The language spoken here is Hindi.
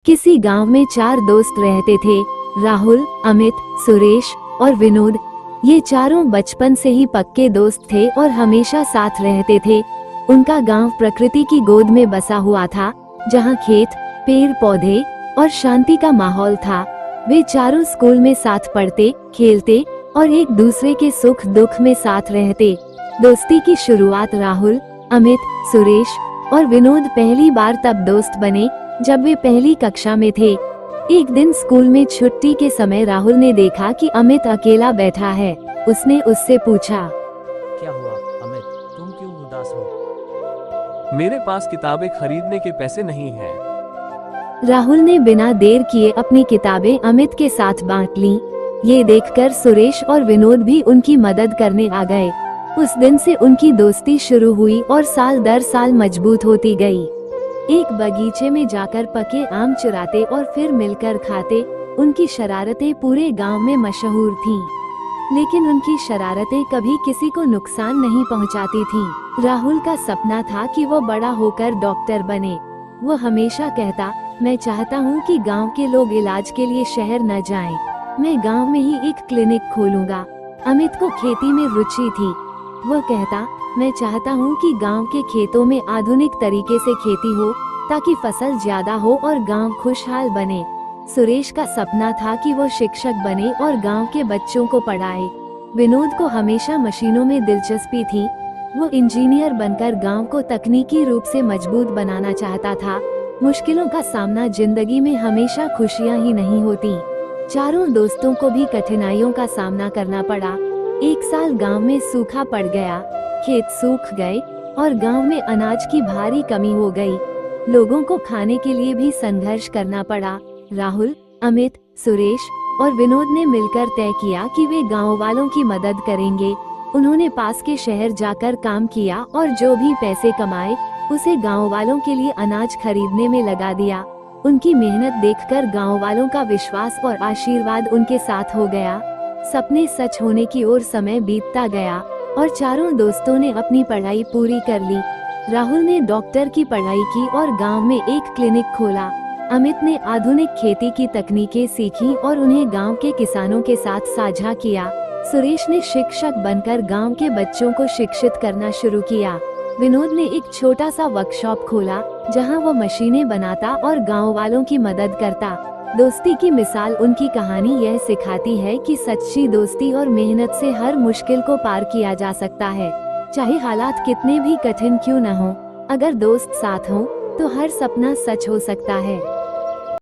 किसी गांव में 4 दोस्त रहते थे, राहुल, अमित, सुरेश और विनोद। ये चारों बचपन से ही पक्के दोस्त थे और हमेशा साथ रहते थे। उनका गांव प्रकृति की गोद में बसा हुआ था, जहां खेत, पेड़ पौधे और शांति का माहौल था। वे चारों स्कूल में साथ पढ़ते, खेलते और एक दूसरे के सुख दुख में साथ रहते। दोस्ती की शुरुआत राहुल, अमित, सुरेश और विनोद पहली बार तब दोस्त बने जब वे पहली कक्षा में थे। एक दिन स्कूल में छुट्टी के समय राहुल ने देखा कि अमित अकेला बैठा है। उसने उससे पूछा, क्या हुआ अमित, तुम क्यों उदास हो? मेरे पास किताबें खरीदने के पैसे नहीं हैं। राहुल ने बिना देर किए अपनी किताबें अमित के साथ बांट लीं। ये देखकर सुरेश और विनोद भी उनकी मदद करने आ गए। उस दिन से उनकी दोस्ती शुरू हुई और साल दर साल मजबूत होती गई। एक बगीचे में जाकर पके आम चुराते और फिर मिलकर खाते। उनकी शरारतें पूरे गांव में मशहूर थीं। लेकिन उनकी शरारतें कभी किसी को नुकसान नहीं पहुंचाती थीं। राहुल का सपना था कि वो बड़ा होकर डॉक्टर बने। वो हमेशा कहता, मैं चाहता हूँ कि गांव के लोग इलाज के लिए शहर न जाएं। मैं गांव में ही एक क्लिनिक खोलूंगा। अमित को खेती में रुचि थी। वो कहता, मैं चाहता हूँ कि गांव के खेतों में आधुनिक तरीके से खेती हो ताकि फसल ज्यादा हो और गांव खुशहाल बने। सुरेश का सपना था कि वो शिक्षक बने और गांव के बच्चों को पढ़ाए। विनोद को हमेशा मशीनों में दिलचस्पी थी। वो इंजीनियर बनकर गांव को तकनीकी रूप से मजबूत बनाना चाहता था। मुश्किलों का सामना जिंदगी में हमेशा खुशियाँ ही नहीं होती। चारों दोस्तों को भी कठिनाइयों का सामना करना पड़ा। एक साल गांव में सूखा पड़ गया, खेत सूख गए और गांव में अनाज की भारी कमी हो गई। लोगों को खाने के लिए भी संघर्ष करना पड़ा। राहुल, अमित, सुरेश और विनोद ने मिलकर तय किया कि वे गांव वालों की मदद करेंगे। उन्होंने पास के शहर जाकर काम किया और जो भी पैसे कमाए उसे गांव वालों के लिए अनाज खरीदने में लगा दिया। उनकी मेहनत देखकर गांव वालों का विश्वास और आशीर्वाद उनके साथ हो गया। सपने सच होने की ओर समय बीतता गया और चारों दोस्तों ने अपनी पढ़ाई पूरी कर ली। राहुल ने डॉक्टर की पढ़ाई की और गांव में एक क्लिनिक खोला। अमित ने आधुनिक खेती की तकनीकें सीखी और उन्हें गांव के किसानों के साथ साझा किया। सुरेश ने शिक्षक बनकर गांव के बच्चों को शिक्षित करना शुरू किया। विनोद ने एक छोटा सा वर्कशॉप खोला जहां वो मशीनें बनाता और गांव वालों की मदद करता। दोस्ती की मिसाल उनकी कहानी यह सिखाती है कि सच्ची दोस्ती और मेहनत से हर मुश्किल को पार किया जा सकता है। चाहे हालात कितने भी कठिन क्यों न हो, अगर दोस्त साथ हो तो हर सपना सच हो सकता है।